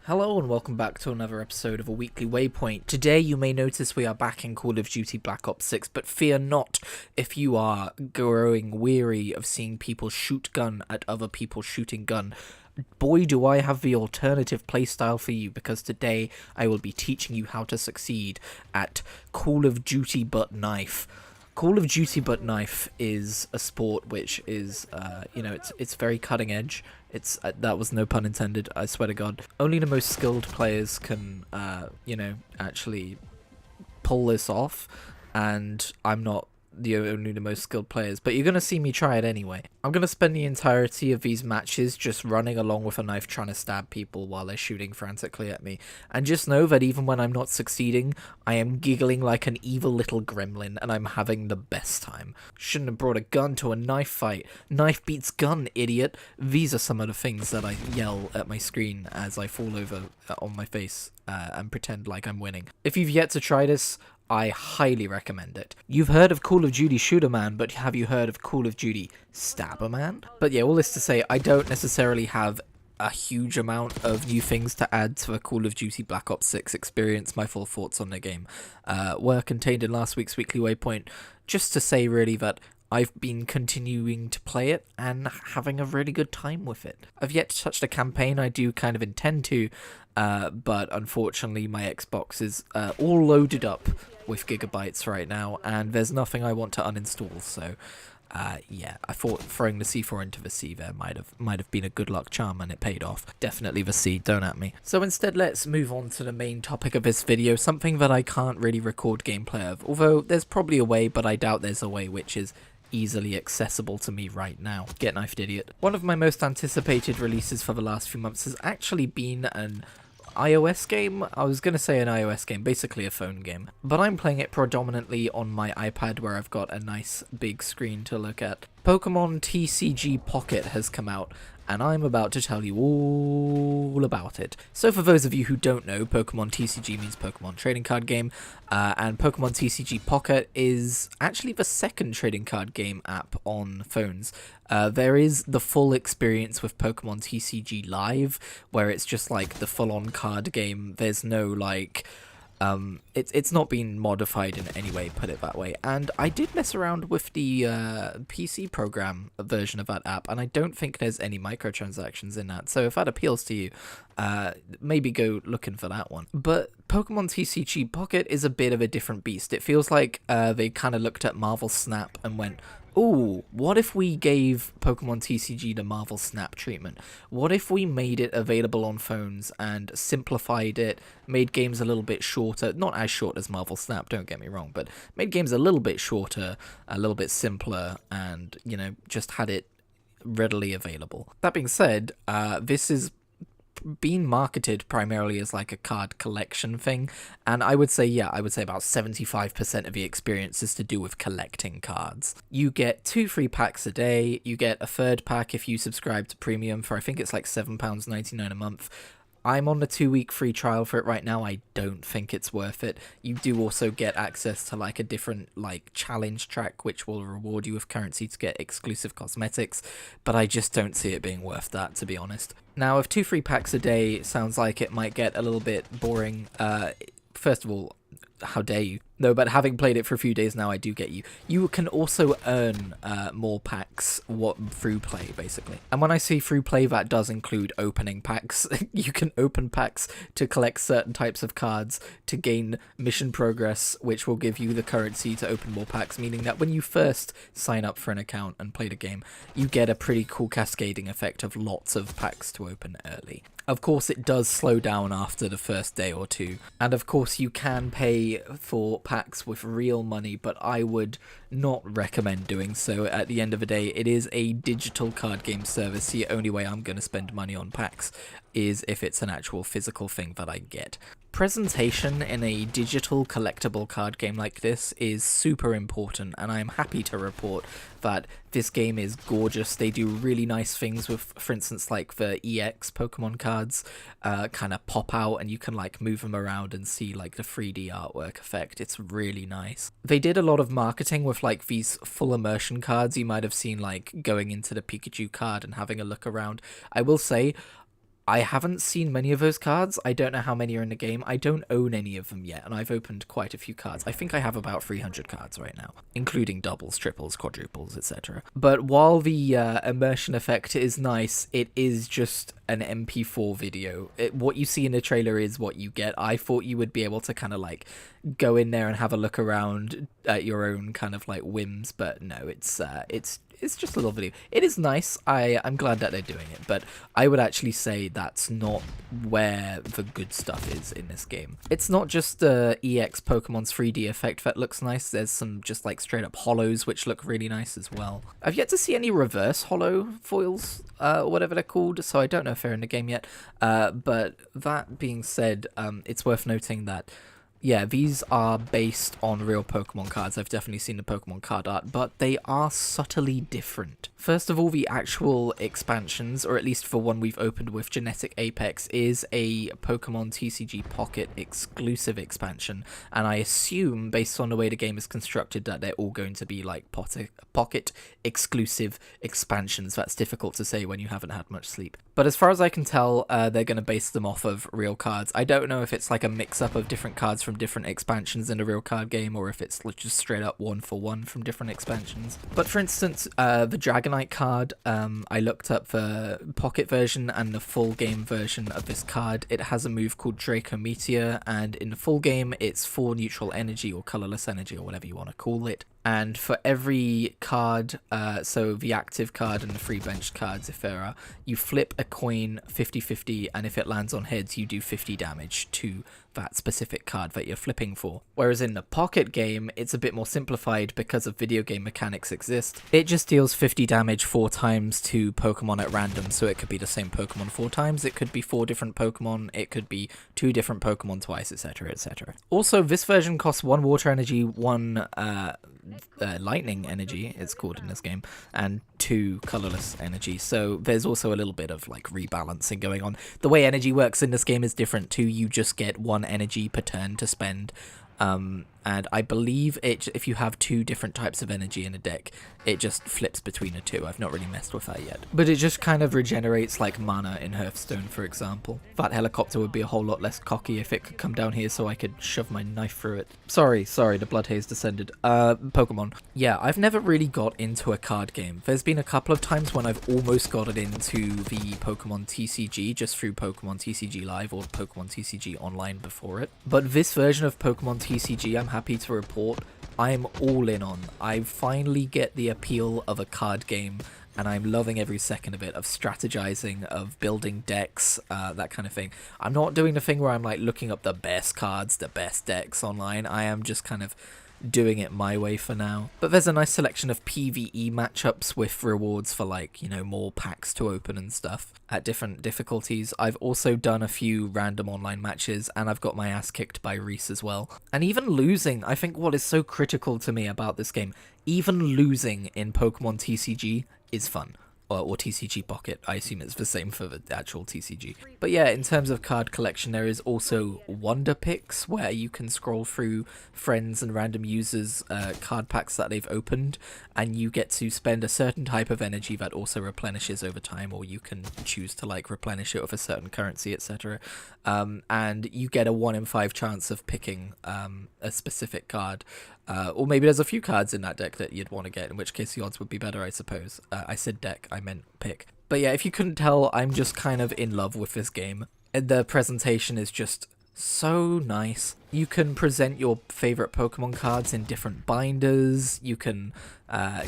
Hello and welcome back to another episode of a weekly waypoint. Today you may notice we are back in Call of Duty Black Ops 6, but fear not if you are growing weary of seeing people shoot gun at other people shooting gun. Boy, do I have the alternative playstyle for you, because today I will be teaching you how to succeed at Call of Duty But Knife. Call of Duty But Knife is a sport which is, it's very cutting edge. It's that was no pun intended, I swear to God. Only the most skilled players can, actually pull this off, and I'm not only the most skilled players, but you're going to see me try it anyway. I'm going to spend the entirety of these matches just running along with a knife trying to stab people while they're shooting frantically at me. And just know that even when I'm not succeeding, I am giggling like an evil little gremlin and I'm having the best time. Shouldn't have brought a gun to a knife fight. Knife beats gun, idiot. These are some of the things that I yell at my screen as I fall over on my face and pretend like I'm winning. If you've yet to try this, I highly recommend it. You've heard of Call of Duty Shooter Man, but have you heard of Call of Duty Stabber Man? But yeah, all this to say, I don't necessarily have a huge amount of new things to add to the Call of Duty Black Ops 6 experience. My full thoughts on the game were contained in last week's Weekly Waypoint, just to say really that I've been continuing to play it and having a really good time with it. I've yet to touch the campaign. I do kind of intend to, but unfortunately my Xbox is all loaded up with gigabytes right now, and there's nothing I want to uninstall, so yeah, I thought throwing the C4 into the C there might have been a good luck charm, and it paid off. Definitely the C, don't at me. So instead, let's move on to the main topic of this video, something that I can't really record gameplay of, although there's probably a way, but I doubt there's a way which is easily accessible to me right now. Get knifed, idiot. One of my most anticipated releases for the last few months has actually been an iOS game. I was going to say an iOS game, basically a phone game, but I'm playing it predominantly on my iPad where I've got a nice big screen to look at. Pokemon TCG Pocket has come out, and I'm about to tell you all about it. So for those of you who don't know, Pokemon TCG means Pokemon Trading Card Game, and Pokemon TCG Pocket is actually the second trading card game app on phones. There is the full experience with Pokemon TCG Live, where it's just like the full-on card game. There's no like... it's not been modified in any way, put it that way. And I did mess around with the PC program version of that app, and I don't think there's any microtransactions in that. So if that appeals to you, maybe go looking for that one. But Pokemon TCG Pocket is a bit of a different beast. It feels like they kind of looked at Marvel Snap and went, ooh, what if we gave Pokemon TCG the Marvel Snap treatment? What if we made it available on phones and simplified it, made games a little bit shorter, not as short as Marvel Snap, don't get me wrong, but made games a little bit shorter, a little bit simpler, and, just had it readily available. That being said, this is been marketed primarily as like a card collection thing, and I would say about 75% of the experience is to do with collecting cards. You get 2 free packs a day, you get a third pack if you subscribe to premium for I think it's like £7.99 a month. I'm on the 2-week free trial for it right now. I don't think it's worth it. You do also get access to like a different like challenge track which will reward you with currency to get exclusive cosmetics, but I just don't see it being worth that, to be honest. Now, if 2 free packs a day sounds like it might get a little bit boring, first of all, how dare you? No, but having played it for a few days now, I do get you. You can also earn more packs through play, basically. And when I say through play, that does include opening packs. You can open packs to collect certain types of cards to gain mission progress, which will give you the currency to open more packs, meaning that when you first sign up for an account and play the game, you get a pretty cool cascading effect of lots of packs to open early. Of course, it does slow down after the first day or two, and of course you can pay for packs with real money, but I would not recommend doing so. At the end of the day, it is a digital card game service. The only way I'm going to spend money on packs is if it's an actual physical thing that I get. Presentation in a digital collectible card game like this is super important, and I'm happy to report that this game is gorgeous. They do really nice things with, for instance, like the EX Pokemon cards kind of pop out and you can like move them around and see like the 3D artwork effect. It's really nice. They did a lot of marketing with like these full immersion cards. You might have seen like going into the Pikachu card and having a look around. I will say, I haven't seen many of those cards. I don't know how many are in the game. I don't own any of them yet, and I've opened quite a few cards. I think I have about 300 cards right now, including doubles, triples, quadruples, etc. But while the immersion effect is nice, it is just an MP4 video. What you see in the trailer is what you get. I thought you would be able to kind of like go in there and have a look around at your own kind of like whims, but no, it's just a little video. It is nice. I'm glad that they're doing it, but I would actually say that's not where the good stuff is in this game. It's not just the EX Pokemon's 3D effect that looks nice. There's some just like straight up holos which look really nice as well. I've yet to see any reverse holo foils, or whatever they're called, so I don't know if they're in the game yet. But that being said, it's worth noting that yeah, these are based on real Pokemon cards. I've definitely seen the Pokemon card art, but they are subtly different. First of all, the actual expansions, or at least for one we've opened with Genetic Apex, is a Pokemon TCG Pocket exclusive expansion, and I assume, based on the way the game is constructed, that they're all going to be like Pocket exclusive expansions. That's difficult to say when you haven't had much sleep. But as far as I can tell, they're going to base them off of real cards. I don't know if it's like a mix-up of different cards from different expansions in a real card game, or if it's just straight up one for one from different expansions. But for instance, the Dragonite card, I looked up the Pocket version and the full game version of this card. It has a move called Draco Meteor, and in the full game, it's 4 neutral energy or colorless energy or whatever you want to call it. And for every card, so the active card and the free benched cards, if there are, you flip a coin 50-50, and if it lands on heads, you do 50 damage to that specific card that you're flipping for. Whereas in the Pocket game, it's a bit more simplified because of video game mechanics exist. It just deals 50 damage 4 times to Pokemon at random, so it could be the same Pokemon 4 times, it could be 4 different Pokemon, it could be 2 different Pokemon twice, etc, etc. Also, this version costs 1 water energy, 1 lightning energy, it's called in this game, and 2 colorless energy, so there's also a little bit of like rebalancing going on. The way energy works in this game is different too. You just get 1 energy per turn to spend, and I believe if you have 2 different types of energy in a deck, it just flips between the 2. I've not really messed with that yet, but it just kind of regenerates like mana in Hearthstone, for example. That helicopter would be a whole lot less cocky if it could come down here so I could shove my knife through it. Sorry, the blood haze descended. Pokemon. Yeah, I've never really got into a card game. There's been a couple of times when I've almost gotten into the Pokemon TCG just through Pokemon TCG Live or Pokemon TCG Online before it. But this version of Pokemon TCG, I'm happy to report, I'm all in on. I finally get the appeal of a card game, and I'm loving every second of it, of strategizing, of building decks, that kind of thing. I'm not doing the thing where I'm like looking up the best cards, the best decks online. I am just kind of doing it my way for now. But there's a nice selection of PvE matchups with rewards for like, you know, more packs to open and stuff at different difficulties. I've also done a few random online matches, and I've got my ass kicked by Reese as well. And even losing, I think what is so critical to me about this game, even losing in Pokemon TCG is fun. Or TCG Pocket, I assume it's the same for the actual TCG. But yeah, in terms of card collection, there is also Wonder Picks, where you can scroll through friends and random users' card packs that they've opened, and you get to spend a certain type of energy that also replenishes over time, or you can choose to like replenish it with a certain currency, etc. And you get a 1 in 5 chance of picking a specific card. Or maybe there's a few cards in that deck that you'd want to get, in which case the odds would be better, I suppose. I said deck, I meant pick. But yeah, if you couldn't tell, I'm just kind of in love with this game. The presentation is just so nice. You can present your favorite Pokemon cards in different binders. You can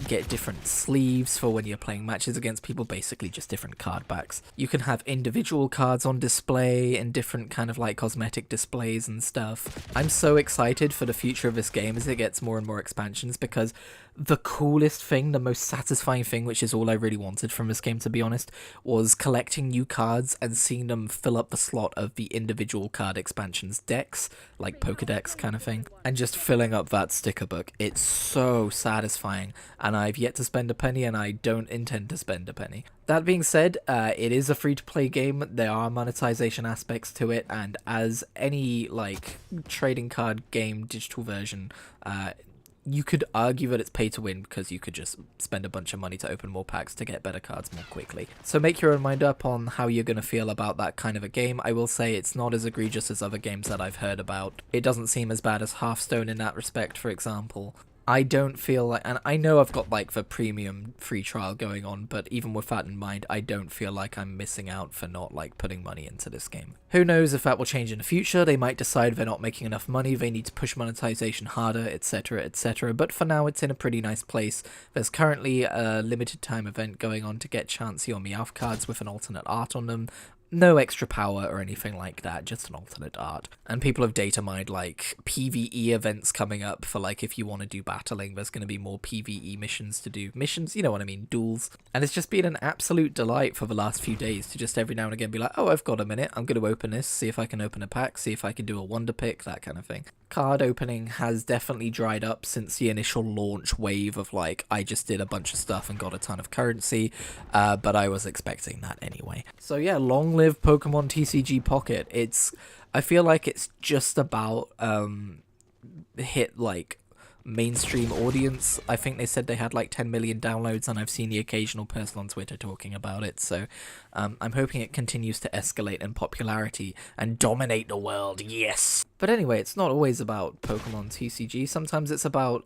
get different sleeves for when you're playing matches against people, basically just different card backs. You can have individual cards on display and different kind of like cosmetic displays and stuff. I'm so excited for the future of this game as it gets more and more expansions, because the coolest thing, the most satisfying thing, which is all I really wanted from this game, to be honest, was collecting new cards and seeing them fill up the slot of the individual card expansions decks, like Pokedex kind of thing, and just filling up that sticker book. It's so satisfying, and I've yet to spend a penny, and I don't intend to spend a penny. That being said, it is a free-to-play game. There are monetization aspects to it, and as any like trading card game digital version, you could argue that it's pay to win because you could just spend a bunch of money to open more packs to get better cards more quickly. So make your own mind up on how you're going to feel about that kind of a game. I will say it's not as egregious as other games that I've heard about. It doesn't seem as bad as Hearthstone in that respect, for example. I don't feel like, and I know I've got like the premium free trial going on, but even with that in mind, I don't feel like I'm missing out for not like putting money into this game. Who knows if that will change in the future? They might decide they're not making enough money, they need to push monetization harder, etc, etc, but for now it's in a pretty nice place. There's currently a limited time event going on to get Chansey or Meowth cards with an alternate art on them. No extra power or anything like that, just an alternate art. And people have data mined like PvE events coming up for like if you want to do battling, there's going to be more PvE missions to do. Missions, you know what I mean, duels. And it's just been an absolute delight for the last few days to just every now and again be like, oh, I've got a minute, I'm going to open this, see if I can open a pack, see if I can do a wonder pick, that kind of thing. Card opening has definitely dried up since the initial launch wave of like, I just did a bunch of stuff and got a ton of currency, but I was expecting that anyway. So yeah, long live Pokemon TCG Pocket. I feel like it's just about hit like mainstream audience. I think they said they had like 10 million downloads, and I've seen the occasional person on Twitter talking about it, so I'm hoping it continues to escalate in popularity and dominate the world, yes! But anyway, it's not always about Pokemon TCG. Sometimes it's about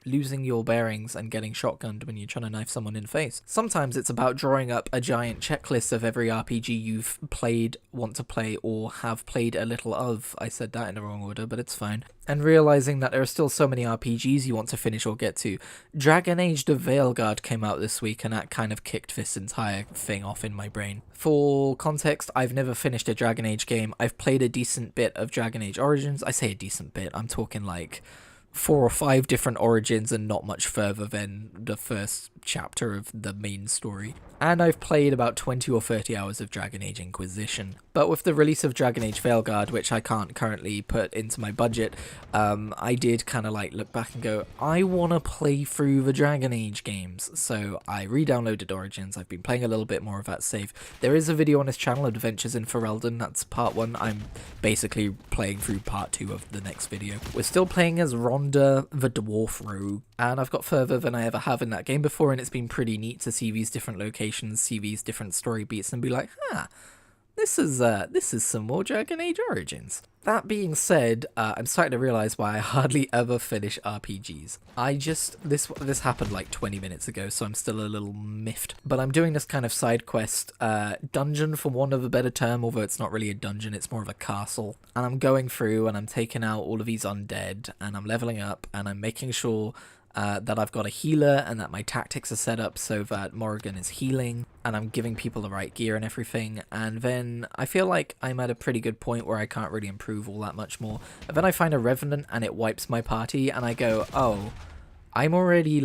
losing your bearings and getting shotgunned when you're trying to knife someone in the face. Sometimes it's about drawing up a giant checklist of every RPG you've played, want to play, or have played a little of. I said that in the wrong order, but it's fine. And realizing that there are still so many RPGs you want to finish or get to. Dragon Age the Veilguard came out this week, and that kind of kicked this entire thing off in my brain. For context, I've never finished a Dragon Age game. I've played a decent bit of Dragon Age Origins. I say a decent bit, I'm talking like 4 or 5 different origins and not much further than the first chapter of the main story. And I've played about 20 or 30 hours of Dragon Age Inquisition. But with the release of Dragon Age Veilguard, which I can't currently put into my budget, I did kind of like look back and go, I want to play through the Dragon Age games. So I re-downloaded Origins. I've been playing a little bit more of that save. There is a video on this channel, Adventures in Ferelden. That's part 1. I'm basically playing through part 2 of the next video. We're still playing as Rhonda, the Dwarf Rogue, and I've got further than I ever have in that game before, and it's been pretty neat to see these different locations, see these different story beats, and be like, this is some more Dragon Age Origins. That being said, I'm starting to realize why I hardly ever finish RPGs. This happened like 20 minutes ago, so I'm still a little miffed. But I'm doing this kind of side quest, dungeon for want of a better term, although it's not really a dungeon, it's more of a castle. And I'm going through and I'm taking out all of these undead, and I'm leveling up, and I'm making sure that I've got a healer and that my tactics are set up so that Morrigan is healing and I'm giving people the right gear and everything. And then I feel like I'm at a pretty good point where I can't really improve all that much more. And then I find a Revenant and it wipes my party, and I go, oh, I already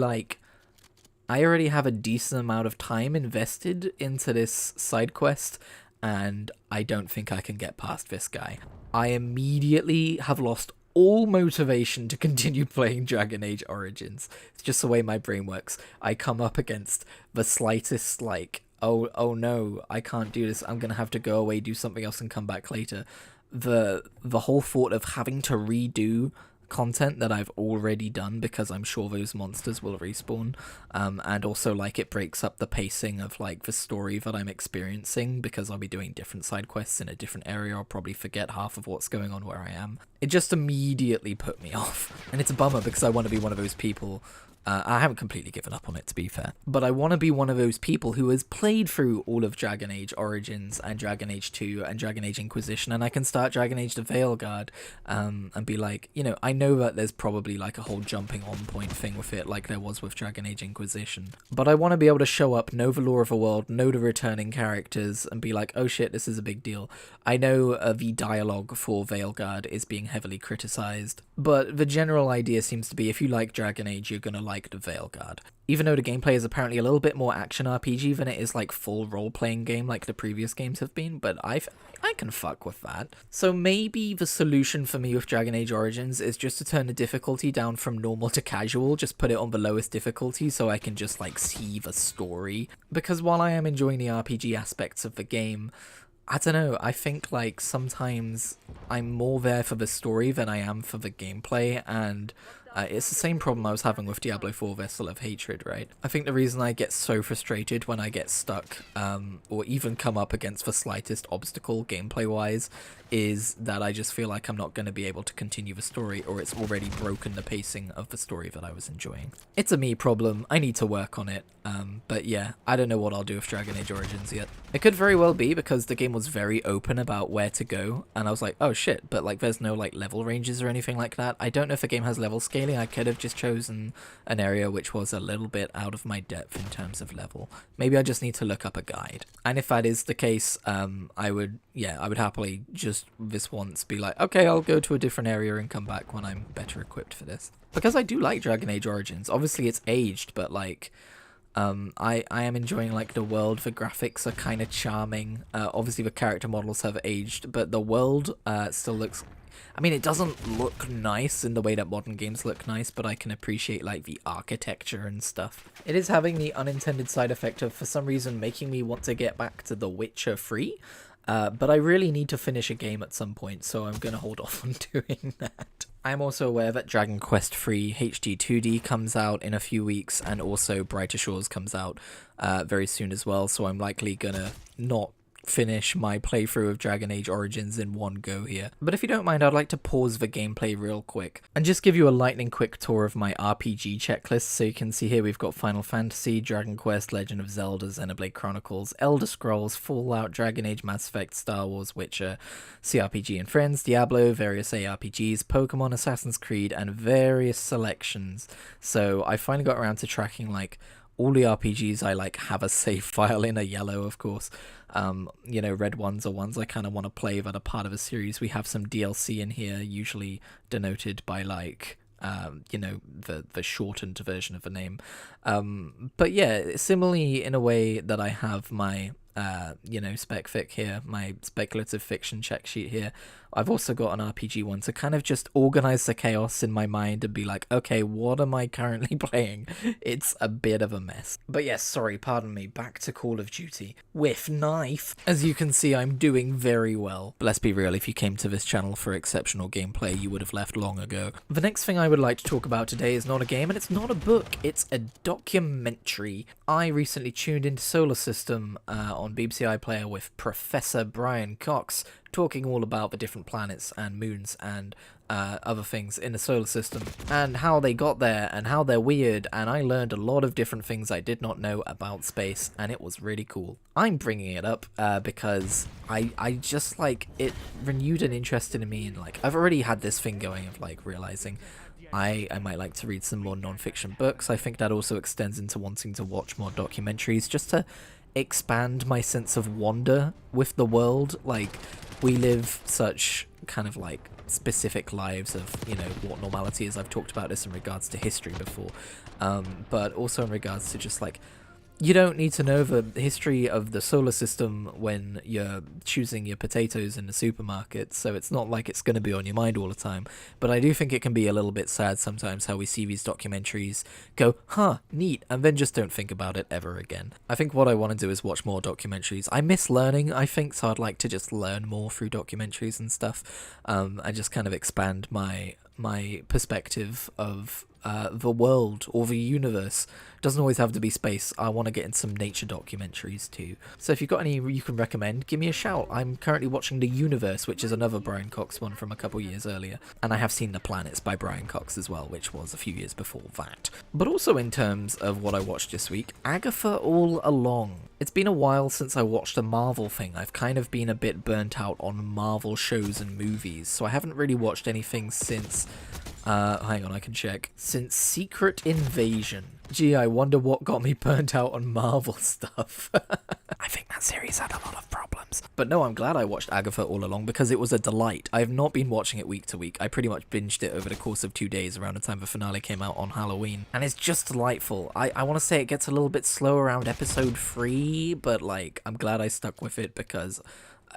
have a decent amount of time invested into this side quest, and I don't think I can get past this guy. I immediately have lost all motivation to continue playing Dragon Age Origins. It's just the way my brain works. I come up against the slightest like, oh no, I can't do this, I'm gonna have to go away, do something else and come back later. The whole thought of having to redo content that I've already done because I'm sure those monsters will respawn, and also like it breaks up the pacing of like the story that I'm experiencing because I'll be doing different side quests in a different area. I'll probably forget half of what's going on where I am. It just immediately put me off, and it's a bummer because I want to be one of those people. I haven't completely given up on it, to be fair, but I want to be one of those people who has played through all of Dragon Age Origins and Dragon Age 2 and Dragon Age Inquisition, and I can start Dragon Age the Veilguard and be like, you know, I know that there's probably like a whole jumping on point thing with it like there was with Dragon Age Inquisition, but I want to be able to show up, know the lore of a world, know the returning characters, and be like, oh shit, this is a big deal. I know the dialogue for Veilguard is being heavily criticized, but the general idea seems to be if you like Dragon Age, you're gonna like the Veilguard. Even though the gameplay is apparently a little bit more action RPG than it is like full role-playing game like the previous games have been, but I can fuck with that. So maybe the solution for me with Dragon Age Origins is just to turn the difficulty down from normal to casual, just put it on the lowest difficulty so I can just like see the story. Because while I am enjoying the RPG aspects of the game, I don't know, I think like sometimes I'm more there for the story than I am for the gameplay, and It's the same problem I was having with Diablo 4 Vessel of Hatred, right? I think the reason I get so frustrated when I get stuck, or even come up against the slightest obstacle gameplay-wise, is that I just feel like I'm not going to be able to continue the story, or it's already broken the pacing of the story that I was enjoying. It's a me problem, I need to work on it, but yeah, I don't know what I'll do with Dragon Age Origins yet. It could very well be because the game was very open about where to go, and I was like, oh shit, but like there's no like level ranges or anything like that. I don't know if the game has level scaling. I could have just chosen an area which was a little bit out of my depth in terms of level. Maybe I just need to look up a guide. And if that is the case, I would happily just this once be like, okay, I'll go to a different area and come back when I'm better equipped for this. Because I do like Dragon Age Origins. Obviously it's aged, but like, I am enjoying like the world. The graphics are kind of charming. Obviously the character models have aged, but the world still looks, I mean, it doesn't look nice in the way that modern games look nice, but I can appreciate like the architecture and stuff. It is having the unintended side effect of, for some reason, making me want to get back to The Witcher 3. But I really need to finish a game at some point, so I'm going to hold off on doing that. I'm also aware that Dragon Quest III HD 2D comes out in a few weeks, and also Brighter Shores comes out very soon as well, so I'm likely going to not finish my playthrough of Dragon Age Origins in one go here. But if you don't mind, I'd like to pause the gameplay real quick and just give you a lightning quick tour of my RPG checklist. So you can see here we've got Final Fantasy, Dragon Quest, Legend of Zelda, Xenoblade Chronicles, Elder Scrolls, Fallout, Dragon Age, Mass Effect, Star Wars, Witcher, CRPG and Friends, Diablo, various ARPGs, Pokemon, Assassin's Creed, and various selections. So I finally got around to tracking like all the RPGs I like have a save file in, a yellow of course. You know, red ones are ones I kind of want to play that are part of a series. We have some DLC in here, usually denoted by like, you know, the shortened version of the name. But yeah, similarly in a way that I have my, you know, spec fic here, my speculative fiction check sheet here, I've also got an RPG one to kind of just organize the chaos in my mind and be like, okay, what am I currently playing? It's a bit of a mess. But yes, sorry, pardon me, back to Call of Duty. With knife. As you can see, I'm doing very well. But let's be real, if you came to this channel for exceptional gameplay, you would have left long ago. The next thing I would like to talk about today is not a game, and it's not a book, it's a documentary. I recently tuned into Solar System on BBC iPlayer with Professor Brian Cox, talking all about the different planets and moons and other things in the solar system and how they got there and how they're weird, and I learned a lot of different things I did not know about space, and it was really cool. I'm bringing it up because I just like, it renewed an interest in me, and like I've already had this thing going of like realizing I might like to read some more non-fiction books. I think that also extends into wanting to watch more documentaries just to expand my sense of wonder with the world. Like, we live such kind of like specific lives of, you know, what normality is. I've talked about this in regards to history before, but also in regards to just like, you don't need to know the history of the solar system when you're choosing your potatoes in the supermarket, so it's not like it's going to be on your mind all the time. But I do think it can be a little bit sad sometimes how we see these documentaries, go, huh, neat, and then just don't think about it ever again. I think what I want to do is watch more documentaries. I miss learning, I think, so I'd like to just learn more through documentaries and stuff, and just kind of expand my perspective of the world or the universe. Doesn't always have to be space. I want to get in some nature documentaries too. So if you've got any you can recommend, give me a shout. I'm currently watching The Universe, which is another Brian Cox one from a couple years earlier. And I have seen The Planets by Brian Cox as well, which was a few years before that. But also in terms of what I watched this week, Agatha All Along. It's been a while since I watched a Marvel thing. I've kind of been a bit burnt out on Marvel shows and movies, so I haven't really watched anything since hang on, I can check. Since Secret Invasion. Gee, I wonder what got me burnt out on Marvel stuff. I think that series had a lot of problems. But no, I'm glad I watched Agatha All Along because it was a delight. I have not been watching it week to week. I pretty much binged it over the course of 2 days around the time the finale came out on Halloween. And it's just delightful. I want to say it gets a little bit slow around episode 3, but like, I'm glad I stuck with it because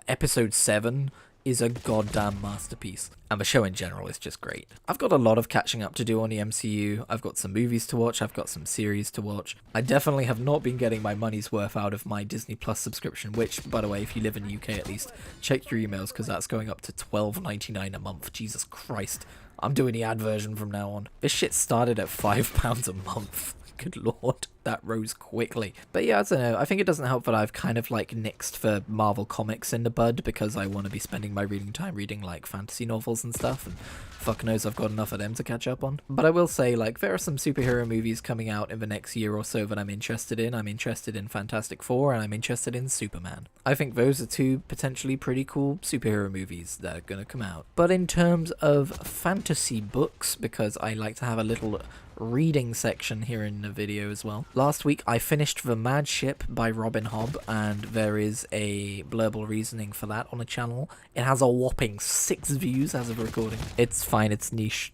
episode 7 is a goddamn masterpiece, and the show in general is just great. I've got a lot of catching up to do on the MCU. I've got some movies to watch, I've got some series to watch. I definitely have not been getting my money's worth out of my Disney Plus subscription, which, by the way, if you live in the UK at least, check your emails because that's going up to $12.99 a month. Jesus Christ, I'm doing the ad version from now on. This shit started at £5 a month. Good lord, that rose quickly. But yeah, I don't know, I think it doesn't help that I've kind of like nixed for Marvel Comics in the bud, because I want to be spending my reading time reading like fantasy novels and stuff, and fuck knows I've got enough of them to catch up on. But I will say, like, there are some superhero movies coming out in the next year or so that I'm interested in. I'm interested in Fantastic Four, and I'm interested in Superman. I think those are two potentially pretty cool superhero movies that are gonna come out. But in terms of fantasy books, because I like to have a little reading section here in the video as well. Last week I finished The Mad Ship by Robin Hobb, and there is a blurbal reasoning for that on the channel. It has a whopping 6 views as of recording. It's fine, it's niche.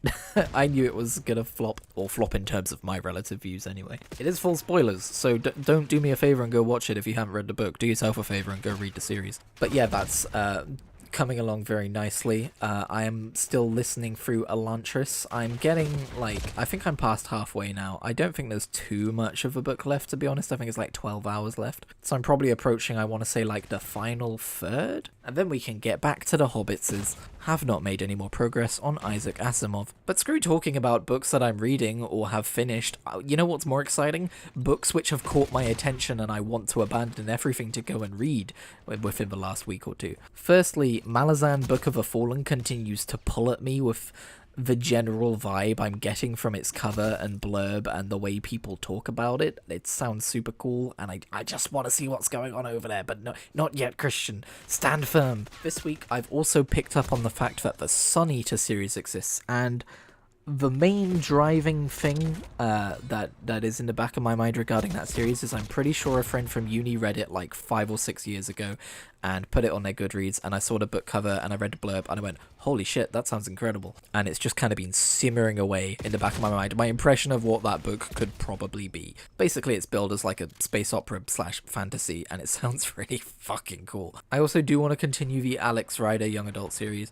I knew it was gonna flop, or flop in terms of my relative views anyway. It is full spoilers, so don't do me a favor and go watch it if you haven't read the book. Do yourself a favor and go read the series. But yeah, that's coming along very nicely. I am still listening through Elantris. I'm getting, like, I think I'm past halfway now. I don't think there's too much of a book left, to be honest. I think it's like 12 hours left. So I'm probably approaching, I want to say, like, the final third? And then we can get back to the Hobbitses. Have not made any more progress on Isaac Asimov. But screw talking about books that I'm reading or have finished. You know what's more exciting? Books which have caught my attention and I want to abandon everything to go and read within the last week or two. Firstly, Malazan Book of the Fallen continues to pull at me with the general vibe I'm getting from its cover and blurb and the way people talk about it. It sounds super cool, and I just want to see what's going on over there, but no, not yet, Christian. Stand firm. This week, I've also picked up on the fact that the Sun Eater series exists, and the main driving thing that is in the back of my mind regarding that series is I'm pretty sure a friend from uni read it like 5 or 6 years ago and put it on their Goodreads, and I saw the book cover and I read the blurb and I went, holy shit, that sounds incredible. And it's just kind of been simmering away in the back of my mind, my impression of what that book could probably be. Basically, it's billed as like a space opera / fantasy, and it sounds really fucking cool. I also do want to continue the Alex Rider young adult series.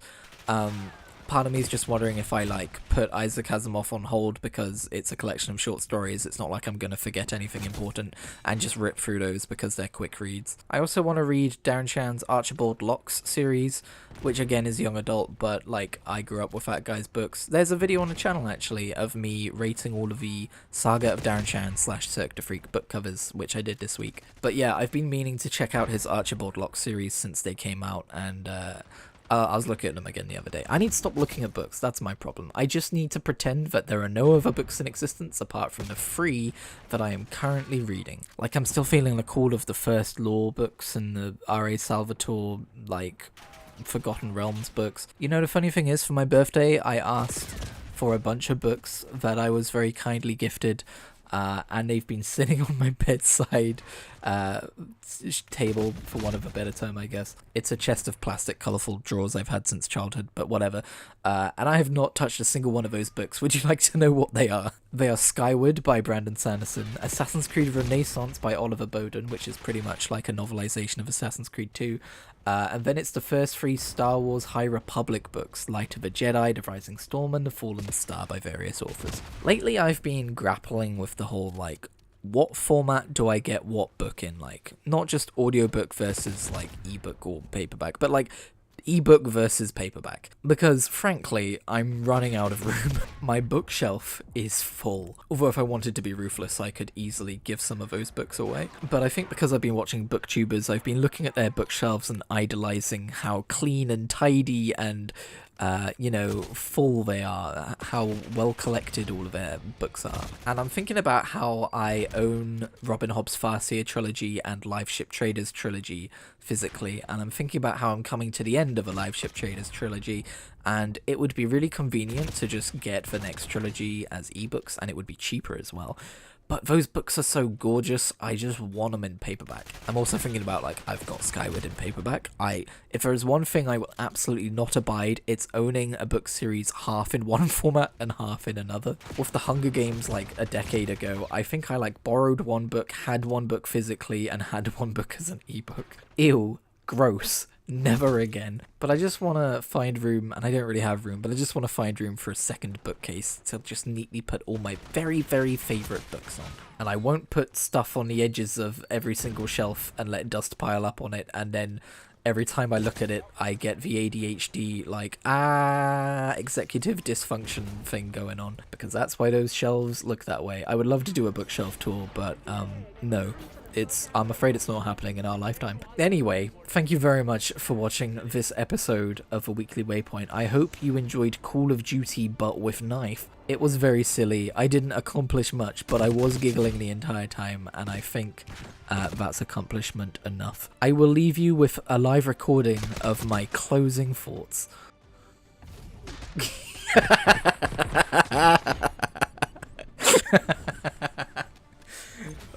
Part of me is just wondering if I, like, put Isaac Asimov on hold because it's a collection of short stories. It's not like I'm going to forget anything important and just rip through those because they're quick reads. I also want to read Darren Chan's Archibald Locke's series, which again is young adult, but, like, I grew up with that guy's books. There's a video on the channel, actually, of me rating all of the Saga of Darren Chan / Cirque du Freak book covers, which I did this week. But yeah, I've been meaning to check out his Archibald Locke series since they came out, and I was looking at them again the other day. I need to stop looking at books, that's my problem. I just need to pretend that there are no other books in existence apart from the 3 that I am currently reading. Like, I'm still feeling the call of the First Law books and the R.A. Salvatore, like, Forgotten Realms books. You know, the funny thing is, for my birthday, I asked for a bunch of books that I was very kindly gifted, and they've been sitting on my bedside table, for want of a better term, I guess. It's a chest of plastic colourful drawers I've had since childhood, but whatever. And I have not touched a single one of those books. Would you like to know what they are? They are Skyward by Brandon Sanderson, Assassin's Creed Renaissance by Oliver Bowden, which is pretty much like a novelization of Assassin's Creed 2. And then it's the first 3 Star Wars High Republic books, Light of a Jedi, The Rising Storm, and The Fallen Star by various authors. Lately I've been grappling with the whole, like, what format do I get what book in? Like, not just audiobook versus, like, ebook or paperback, but, like, ebook versus paperback. Because, frankly, I'm running out of room. My bookshelf is full. Although if I wanted to be ruthless, I could easily give some of those books away. But I think because I've been watching booktubers, I've been looking at their bookshelves and idolizing how clean and tidy and you know, full they are, how well collected all of their books are. And I'm thinking about how I own Robin Hobb's Farseer trilogy and Liveship Traders trilogy physically, and I'm thinking about how I'm coming to the end of a Liveship Traders trilogy, and it would be really convenient to just get the next trilogy as ebooks, and it would be cheaper as well. But those books are so gorgeous, I just want them in paperback. I'm also thinking about, like, I've got Skyward in paperback. If there is one thing I will absolutely not abide, it's owning a book series half in one format and half in another. With the Hunger Games, like, a decade ago, I think I, like, borrowed one book, had one book physically, and had one book as an ebook. Ew. Gross. Never again. But I just want to find room, and I don't really have room, but I just want to find room for a second bookcase to just neatly put all my very, very favourite books on. And I won't put stuff on the edges of every single shelf and let dust pile up on it, and then every time I look at it, I get the ADHD, like, executive dysfunction thing going on. Because that's why those shelves look that way. I would love to do a bookshelf tour, but, no. I'm afraid it's not happening in our lifetime. Anyway, thank you very much for watching this episode of A Weekly Waypoint. I hope you enjoyed Call of Duty, but with knife. It was very silly. I didn't accomplish much, but I was giggling the entire time, and I think that's accomplishment enough. I will leave you with a live recording of my closing thoughts.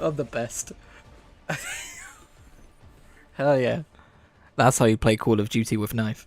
I'm the best. Hell yeah. That's how you play Call of Duty with knife.